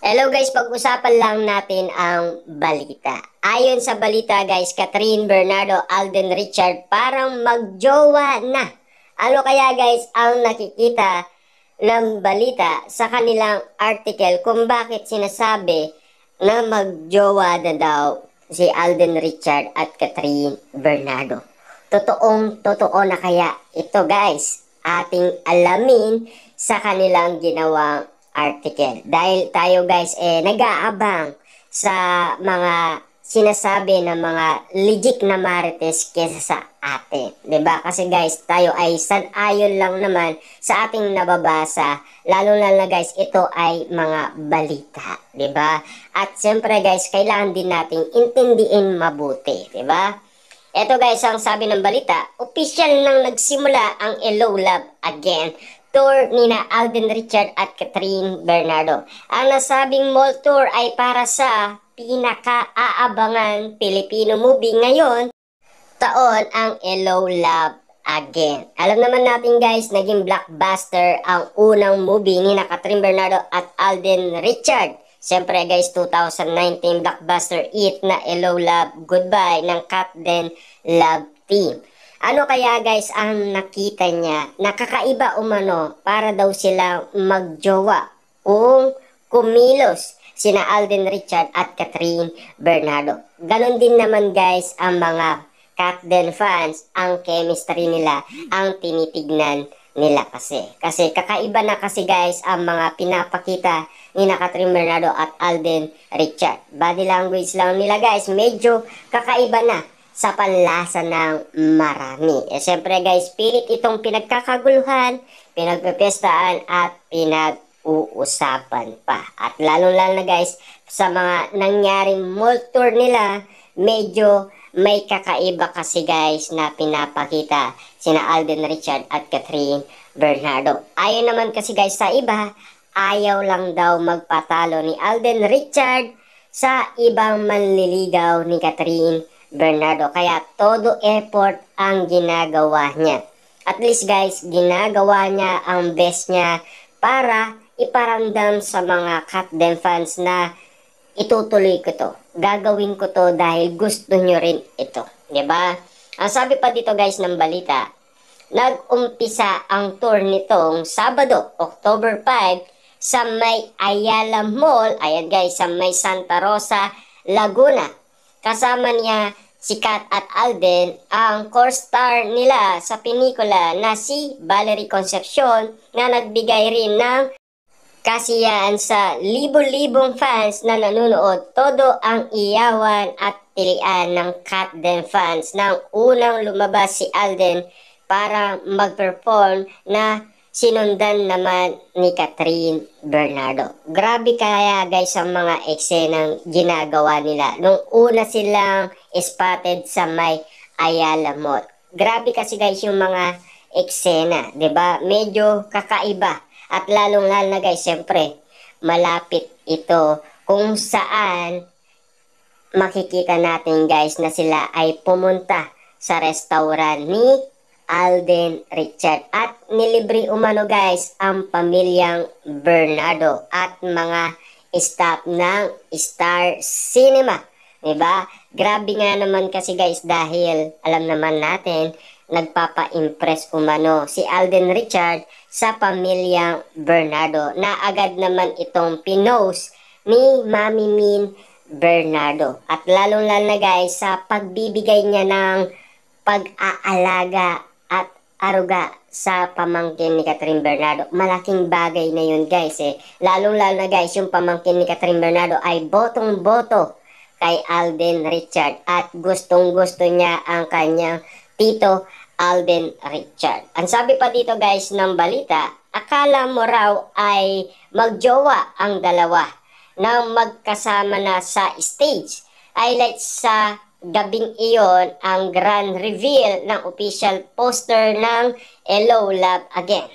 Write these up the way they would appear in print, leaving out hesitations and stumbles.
Hello guys, pag-usapan lang natin ang balita. Ayon sa balita guys, Catherine Bernardo, Alden Richard parang magjowa na. Ano kaya guys ang nakikita ng balita sa kanilang article kung bakit sinasabi na magjowa na daw si Alden Richard at Catherine Bernardo? Totoo na kaya ito guys? Ating alamin sa kanilang ginawang article. Dahil tayo guys nag-aabang sa mga sinasabi ng mga legit na marites kesa sa atin. 'Di ba? Kasi guys, tayo ay san-ayon lang naman sa ating nababasa. Lalo na guys, ito ay mga balita, 'di ba? At siyempre guys, kailangan din nating intindihin mabuti, 'di ba? Eto guys, ang sabi ng balita, opisyal nang nagsimula ang Hello Love Again tour nina Alden Richard at Catherine Bernardo. Ang nasabing mall tour ay para sa pinaka-aabangan Filipino movie ngayon taon ang Hello Love Again. Alam naman natin guys, naging blockbuster ang unang movie ni Catherine Bernardo at Alden Richard. Siyempre guys, 2019 blockbuster hit na Hello Love Goodbye ng Catden Love Team. Ano kaya guys ang nakita niya? Nakakaiba umano para daw sila magjowa kung kumilos sina Alden Richard at Catherine Bernardo. Ganon din naman guys ang mga Catden fans, ang chemistry nila ang tinitignan nila kasi. Kasi kakaiba na kasi guys ang mga pinapakita ni Catherine Bernardo at Alden Richard. Body language lang nila guys, medyo kakaiba na sa panlasa ng marami. Siyempre guys, pilit itong pinagkakaguluhan, pinagpepestaan at pinag-uusapan pa. At lalo-lalo na guys, sa mga nangyaring mall tour nila, medyo may kakaiba kasi guys na pinapakita sina Alden Richard at Catherine Bernardo. Ayon naman kasi guys sa iba, ayaw lang daw magpatalo ni Alden Richard sa ibang manliligaw ni Catherine Bernardo. Kaya todo effort ang ginagawa niya. At least guys, ginagawa niya ang best niya para iparamdam sa mga Catden fans na itutuloy ko to. Gagawin ko to dahil gusto nyo rin ito. 'Di ba? Ang sabi pa dito guys ng balita, nag-umpisa ang tour nitong Sabado, October 5 sa may Ayala Mall. Ayan guys, sa may Santa Rosa, Laguna. Kasama niya si Kat at Alden, ang co-star nila sa pelikula na si Valerie Concepcion na nagbigay rin ng kasiyahan sa libo-libong fans na nanonood. Todo ang iyawan at tilian ng Catden fans nang unang lumabas si Alden para mag-perform na sinundan naman ni Catherine Bernardo. Grabe kaya guys ang mga eksenang ginagawa nila nung una silang spotted sa may Ayala Mall. Grabe kasi guys yung mga eksena, 'di ba? Medyo kakaiba. At lalong-lalo na guys, siyempre, malapit ito kung saan makikita natin guys na sila ay pumunta sa restaurant ni Alden Richard. At nilibre umano guys ang pamilyang Bernardo at mga staff ng Star Cinema. Diba? Grabe nga naman kasi guys dahil alam naman natin nagpapa-impress umano si Alden Richard sa pamilyang Bernardo na agad naman itong pinost ni Mami Min Bernardo. At lalong-lalo na guys sa pagbibigay niya ng pag-aalaga at aruga sa pamangkin ni Catherine Bernardo. Malaking bagay na yun guys Lalong-lalo na guys yung pamangkin ni Catherine Bernardo ay botong-boto kay Alden Richard at gustong-gusto niya ang kanyang tito Alden Richard. Ang sabi pa dito guys ng balita, akala mo raw ay magjowa ang dalawa nang magkasama na sa stage. Highlights sa gabing iyon ang grand reveal ng official poster ng Hello Love Again.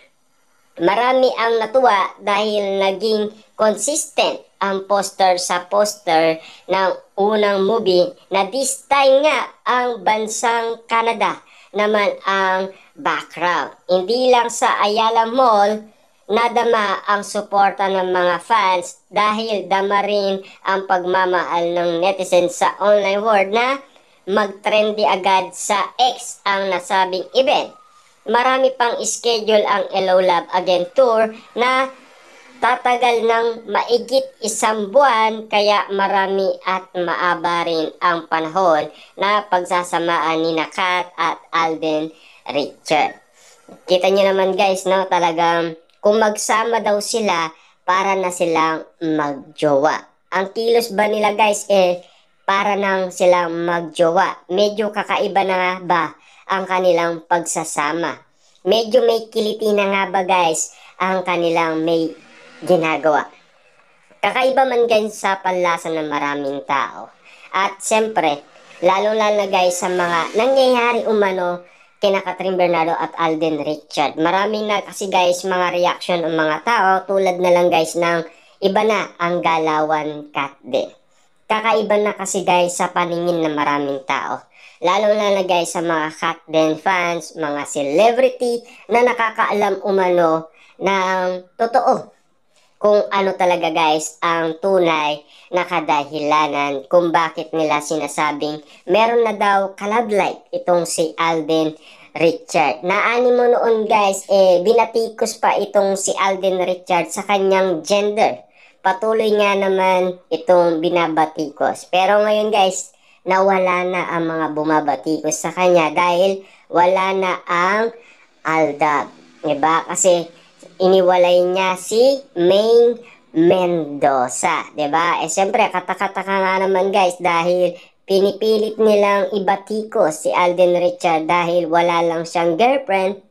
Marami ang natuwa dahil naging consistent ang poster sa poster ng unang movie na this time nga ang bansang Canada naman ang background. Hindi lang sa Ayala Mall nadama ang suporta ng mga fans dahil dama rin ang pagmamahal ng netizens sa online world na mag-trendy agad sa X ang nasabing event. Marami pang schedule ang Hello Love Again Tour na tatagal ng maigit 1 buwan, kaya marami at maaba rin ang panahon na pagsasamaan ni Kat at Alden Richard. Kita nyo naman guys, no, talagang kung magsama daw sila, para na silang magjowa. Ang kilos ba nila guys, para nang silang magjowa. Medyo kakaiba na nga ba ang kanilang pagsasama. Medyo may kiliti na nga ba guys ang kanilang may ginagawa. Kakaiba man guys sa panlasa ng maraming tao. At siyempre, lalo-lalo na guys sa mga nangyayari umano kina Catherine Bernardo at Alden Richard. Maraming na kasi guys mga reaction ng mga tao, tulad na lang guys ng iba na ang galawan cat din. Kakaiba na kasi guys sa paningin ng maraming tao. Lalo na guys sa mga cat din fans, mga celebrity na nakakaalam umano ng totoo kung ano talaga guys ang tunay na kadahilanan kung bakit nila sinasabing meron na daw ka-love-like itong si Alden Richard. Naani mo noon guys, binatikos pa itong si Alden Richard sa kanyang gender. Patuloy nga naman itong binabatikos. Pero ngayon guys, nawala na ang mga bumabatikos sa kanya dahil wala na ang Aldab. Diba? Kasi iniwalay niya si Maine Mendoza, 'di ba? Siyempre, katakataka nga naman guys dahil pinipilit nilang ibatikos si Alden Richard dahil wala lang siyang girlfriend.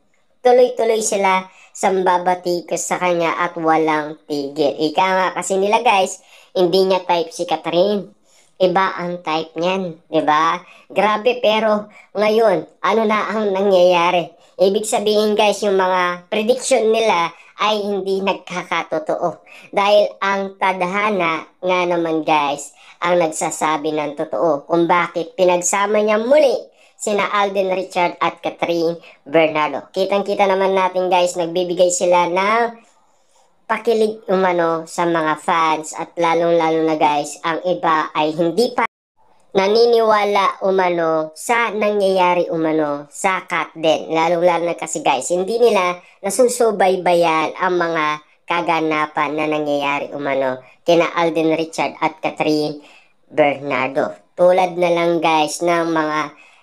Tuloy-tuloy sila sa babatikos sa kanya at walang tigil. Ika nga kasi nila guys, hindi niya type si Catherine. Iba ang type niyan, 'di ba? Grabe, pero ngayon, ano na ang nangyayari? Ibig sabihin guys, yung mga prediction nila ay hindi nagkakatotoo. Dahil ang tadhana nga naman guys, ang nagsasabi ng totoo kung bakit pinagsama niya muli sina Alden Richard at Catherine Bernardo. Kitang-kita naman natin guys, nagbibigay sila ng pakilig umano sa mga fans at lalong-lalo na guys, ang iba ay hindi pa naniniwala umano sa nangyayari umano sa cat din. Lalo-lalo na kasi guys, hindi nila nasusubaybayan ang mga kaganapan na nangyayari umano kina Alden Richard at Catherine Bernardo. Tulad na lang guys ng mga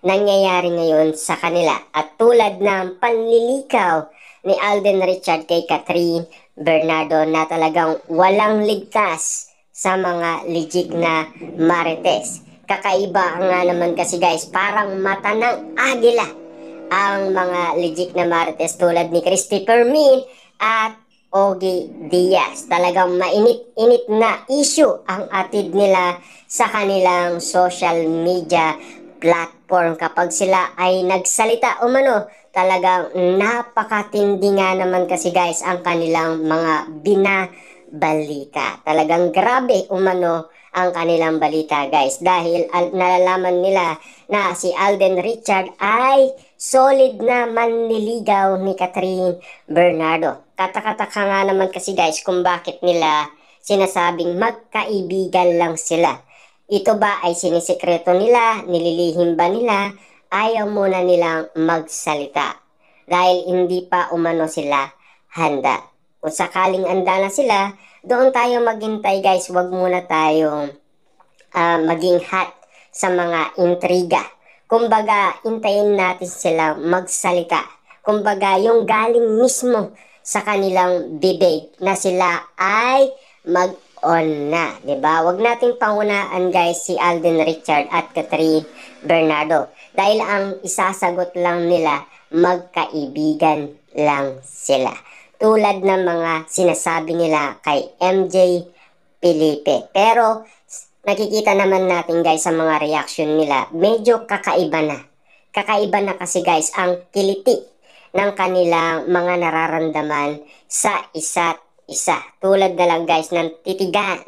nangyayari ngayon sa kanila at tulad ng panlilikaw ni Alden Richard kay Catherine Bernardo na talagang walang ligtas sa mga legit na marites. Kakaiba nga naman kasi guys, parang mata ng agila ang mga legit na marites tulad ni Christopher Min at Ogie Diaz. Talagang mainit-init na issue ang atid nila sa kanilang social media platform. Kapag sila ay nagsalita umano, talagang napakatindi nga naman kasi guys ang kanilang mga binabalita. Talagang grabe umano ang kanilang balita guys dahil nalalaman nila na si Alden Richard ay solid na manliligaw ni Catherine Bernardo. Katakataka nga naman kasi guys kung bakit nila sinasabing magkaibigan lang sila. Ito ba ay sinisikreto nila, nililihim ba nila, ayaw muna nilang magsalita dahil hindi pa umano sila handa. Kung sakaling handa na sila, doon tayo maghintay guys, wag muna tayong maging hot sa mga intriga. Kumbaga, hintayin natin silang magsalita. Kumbaga, yung galing mismo sa kanilang bibig na sila ay mag-on na, 'di ba? Wag nating pangunaan guys si Alden Richard at Catherine Bernardo dahil ang isasagot lang nila, magkaibigan lang sila. Tulad ng mga sinasabi nila kay MJ Felipe. Pero nakikita naman natin guys sa mga reaction nila, medyo kakaiba na. Kakaiba na kasi guys ang kiliti ng kanilang mga nararamdaman sa isa't isa. Tulad na lang guys ng titigan